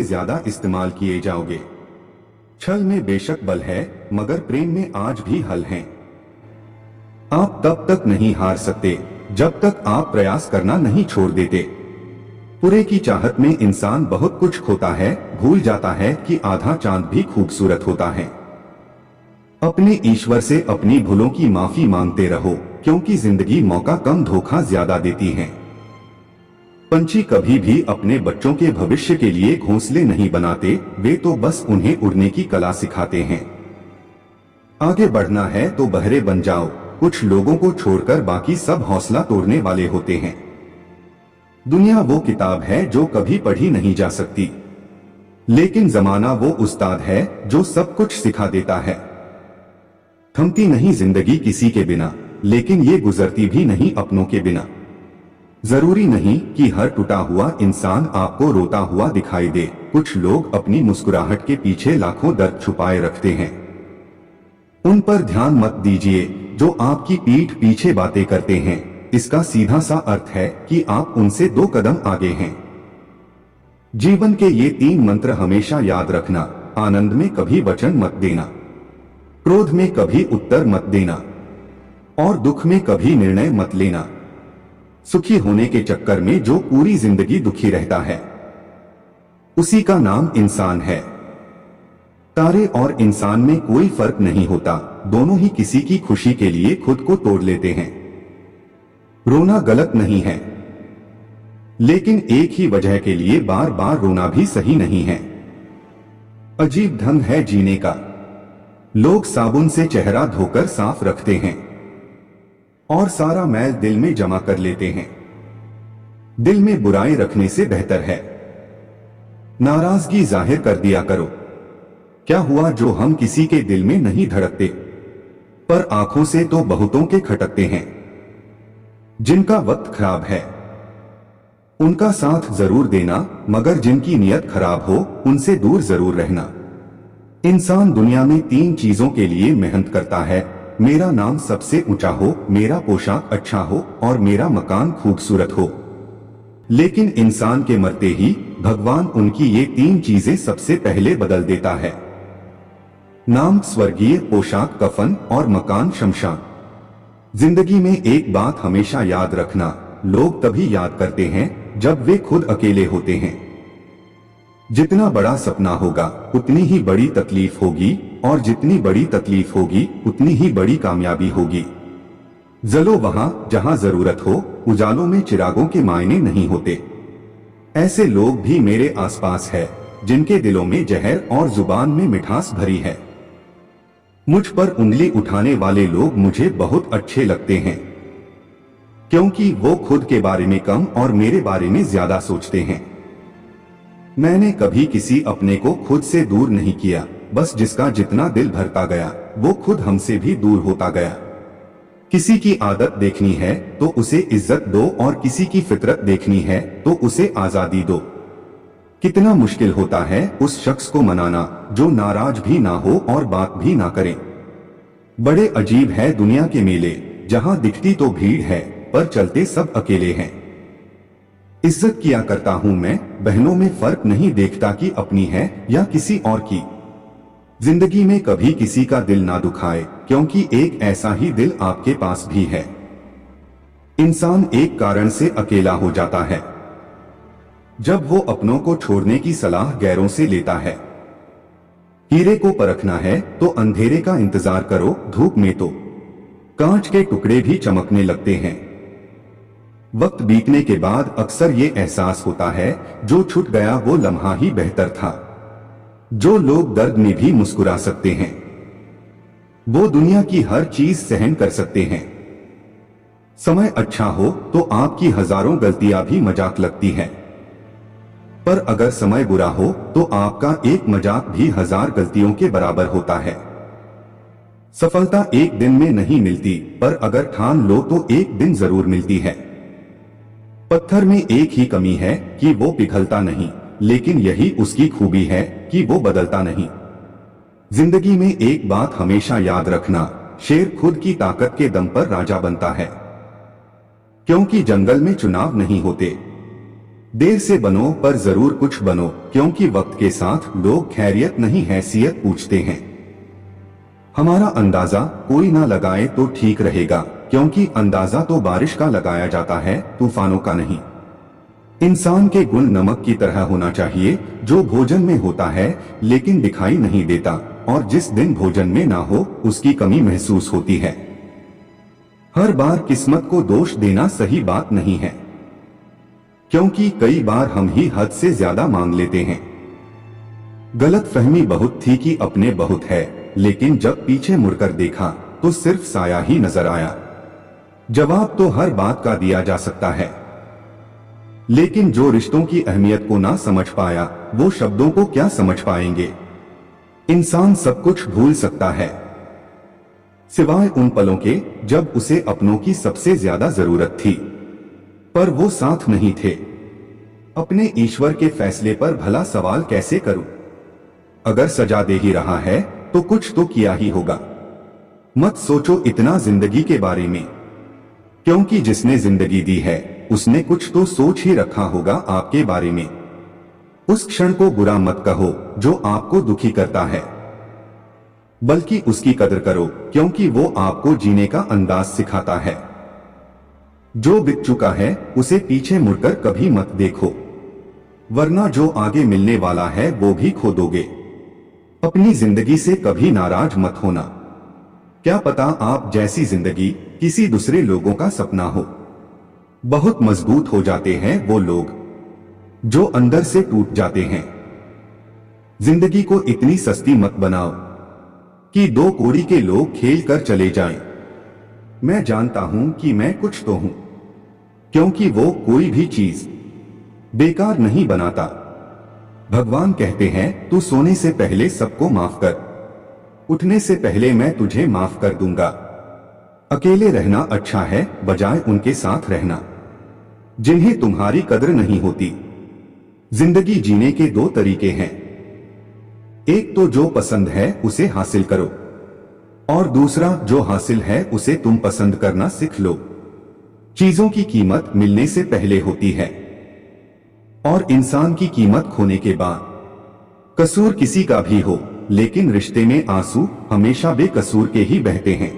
ज्यादा इस्तेमाल किए जाओगे। छल में बेशक बल है, मगर प्रेम में आज भी हल है। आप तब तक नहीं हार सकते जब तक आप प्रयास करना नहीं छोड़ देते। पूरे की चाहत में इंसान बहुत कुछ खोता है, भूल जाता है कि आधा चांद भी खूबसूरत होता है। अपने ईश्वर से अपनी भूलों की माफी मांगते रहो, क्योंकि जिंदगी मौका कम धोखा ज्यादा देती है। पंछी कभी भी अपने बच्चों के भविष्य के लिए घोंसले नहीं बनाते, वे तो बस उन्हें उड़ने की कला सिखाते हैं। आगे बढ़ना है तो बहरे बन जाओ, कुछ लोगों को छोड़कर बाकी सब हौसला तोड़ने वाले होते हैं। दुनिया वो किताब है जो कभी पढ़ी नहीं जा सकती, लेकिन जमाना वो उस्ताद है जो सब कुछ सिखा देता है। थमती नहीं जिंदगी किसी के बिना, लेकिन ये गुजरती भी नहीं अपनों के बिना। जरूरी नहीं कि हर टूटा हुआ इंसान आपको रोता हुआ दिखाई दे, कुछ लोग अपनी मुस्कुराहट के पीछे लाखों दर्द छुपाए रखते हैं। उन पर ध्यान मत दीजिए जो आपकी पीठ पीछे बातें करते हैं, इसका सीधा सा अर्थ है कि आप उनसे 2 कदम आगे हैं। जीवन के ये 3 मंत्र हमेशा याद रखना। आनंद में कभी वचन मत देना, क्रोध में कभी उत्तर मत देना, और दुख में कभी निर्णय मत लेना। सुखी होने के चक्कर में जो पूरी जिंदगी दुखी रहता है, उसी का नाम इंसान है। तारे और इंसान में कोई फर्क नहीं होता, दोनों ही किसी की खुशी के लिए खुद को तोड़ लेते हैं। रोना गलत नहीं है, लेकिन एक ही वजह के लिए बार बार रोना भी सही नहीं है। अजीब ढंग है जीने का, लोग साबुन से चेहरा धोकर साफ रखते हैं और सारा मैल दिल में जमा कर लेते हैं। दिल में बुराई रखने से बेहतर है नाराजगी जाहिर कर दिया करो। क्या हुआ जो हम किसी के दिल में नहीं धड़कते, पर आंखों से तो बहुतों के खटकते हैं। जिनका वक्त खराब है उनका साथ जरूर देना, मगर जिनकी नियत खराब हो उनसे दूर जरूर रहना। इंसान दुनिया में 3 चीजों के लिए मेहनत करता है, मेरा नाम सबसे ऊंचा हो, मेरा पोशाक अच्छा हो और मेरा मकान खूबसूरत हो। लेकिन इंसान के मरते ही भगवान उनकी ये 3 चीजें सबसे पहले बदल देता है। नाम स्वर्गीय, पोशाक कफन और मकान शमशान। जिंदगी में एक बात हमेशा याद रखना, लोग तभी याद करते हैं जब वे खुद अकेले होते हैं। जितना बड़ा सपना होगा उतनी ही बड़ी तकलीफ होगी, और जितनी बड़ी तकलीफ होगी उतनी ही बड़ी कामयाबी होगी। जलो वहां जहां जरूरत हो, उजालों में चिरागों के मायने नहीं होते। ऐसे लोग भी मेरे आसपास है जिनके दिलों में जहर और जुबान में मिठास भरी है। मुझ पर उंगली उठाने वाले लोग मुझे बहुत अच्छे लगते हैं, क्योंकि वो खुद के बारे में कम और मेरे बारे में ज्यादा सोचते हैं। मैंने कभी किसी अपने को खुद से दूर नहीं किया, बस जिसका जितना दिल भरता गया वो खुद हमसे भी दूर होता गया। किसी की आदत देखनी है तो उसे इज्जत दो, और किसी की फितरत देखनी है तो उसे आजादी दो। कितना मुश्किल होता है उस शख्स को मनाना जो नाराज भी ना हो और बात भी ना करे। बड़े अजीब है दुनिया के मेले, जहां दिखती तो भीड़ है पर चलते सब अकेले हैं। इज्जत किया करता हूं मैं, बहनों में फर्क नहीं देखता कि अपनी है या किसी और की। जिंदगी में कभी किसी का दिल ना दुखाए, क्योंकि एक ऐसा ही दिल आपके पास भी है। इंसान एक कारण से अकेला हो जाता है, जब वो अपनों को छोड़ने की सलाह गैरों से लेता है। हीरे को परखना है तो अंधेरे का इंतजार करो, धूप में तो कांच के टुकड़े भी चमकने लगते हैं। वक्त बीतने के बाद अक्सर ये एहसास होता है जो छूट गया वो लम्हा ही बेहतर था। जो लोग दर्द में भी मुस्कुरा सकते हैं, वो दुनिया की हर चीज सहन कर सकते हैं। समय अच्छा हो तो आपकी हजारों गलतियां भी मजाक लगती है, पर अगर समय बुरा हो तो आपका एक मजाक भी 1000 गलतियों के बराबर होता है। सफलता एक दिन में नहीं मिलती, पर अगर ठान लो तो एक दिन जरूर मिलती है। पत्थर में एक ही कमी है कि वो पिघलता नहीं, लेकिन यही उसकी खूबी है कि वो बदलता नहीं। जिंदगी में एक बात हमेशा याद रखना, शेर खुद की ताकत के दम पर राजा बनता है, क्योंकि जंगल में चुनाव नहीं होते। देर से बनो पर जरूर कुछ बनो, क्योंकि वक्त के साथ लोग खैरियत नहीं हैसियत पूछते हैं। हमारा अंदाजा कोई ना लगाए तो ठीक रहेगा, क्योंकि अंदाजा तो बारिश का लगाया जाता है, तूफानों का नहीं। इंसान के गुण नमक की तरह होना चाहिए, जो भोजन में होता है लेकिन दिखाई नहीं देता, और जिस दिन भोजन में ना हो उसकी कमी महसूस होती है। हर बार किस्मत को दोष देना सही बात नहीं है, क्योंकि कई बार हम ही हद से ज्यादा मांग लेते हैं। गलत फहमी बहुत थी कि अपने बहुत है, लेकिन जब पीछे मुड़कर देखा तो सिर्फ साया ही नजर आया। जवाब तो हर बात का दिया जा सकता है, लेकिन जो रिश्तों की अहमियत को ना समझ पाया वो शब्दों को क्या समझ पाएंगे। इंसान सब कुछ भूल सकता है, सिवाय उन पलों के जब उसे अपनों की सबसे ज्यादा जरूरत थी, पर वो साथ नहीं थे। अपने ईश्वर के फैसले पर भला सवाल कैसे करूं? अगर सजा दे ही रहा है तो कुछ तो किया ही होगा। मत सोचो इतना जिंदगी के बारे में, क्योंकि जिसने जिंदगी दी है उसने कुछ तो सोच ही रखा होगा आपके बारे में। उस क्षण को बुरा मत कहो जो आपको दुखी करता है, बल्कि उसकी कदर करो, क्योंकि वो आपको जीने का अंदाज सिखाता है। जो बीत चुका है उसे पीछे मुड़कर कभी मत देखो, वरना जो आगे मिलने वाला है वो भी खो दोगे। अपनी जिंदगी से कभी नाराज मत होना, क्या पता आप जैसी जिंदगी किसी दूसरे लोगों का सपना हो। बहुत मजबूत हो जाते हैं वो लोग जो अंदर से टूट जाते हैं। जिंदगी को इतनी सस्ती मत बनाओ कि दो कौड़ी के लोग खेल कर चले जाएं। मैं जानता हूं कि मैं कुछ तो हूं, क्योंकि वो कोई भी चीज बेकार नहीं बनाता। भगवान कहते हैं तू सोने से पहले सबको माफ कर, उठने से पहले मैं तुझे माफ कर दूंगा। अकेले रहना अच्छा है बजाय उनके साथ रहना जिन्हें तुम्हारी कदर नहीं होती। जिंदगी जीने के दो तरीके हैं, एक तो जो पसंद है उसे हासिल करो, और दूसरा जो हासिल है उसे तुम पसंद करना सीख लो। चीजों की कीमत मिलने से पहले होती है, और इंसान की कीमत खोने के बाद। कसूर किसी का भी हो, लेकिन रिश्ते में आंसू हमेशा बेकसूर के ही बहते हैं।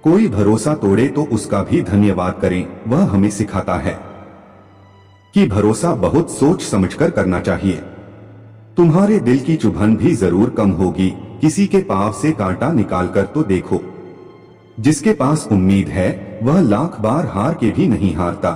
कोई भरोसा तोड़े तो उसका भी धन्यवाद करें, वह हमें सिखाता है कि भरोसा बहुत सोच समझकर करना चाहिए। तुम्हारे दिल की चुभन भी जरूर कम होगी, किसी के पांव से कांटा निकाल कर तो देखो। जिसके पास उम्मीद है वह लाख बार हार के भी नहीं हारता।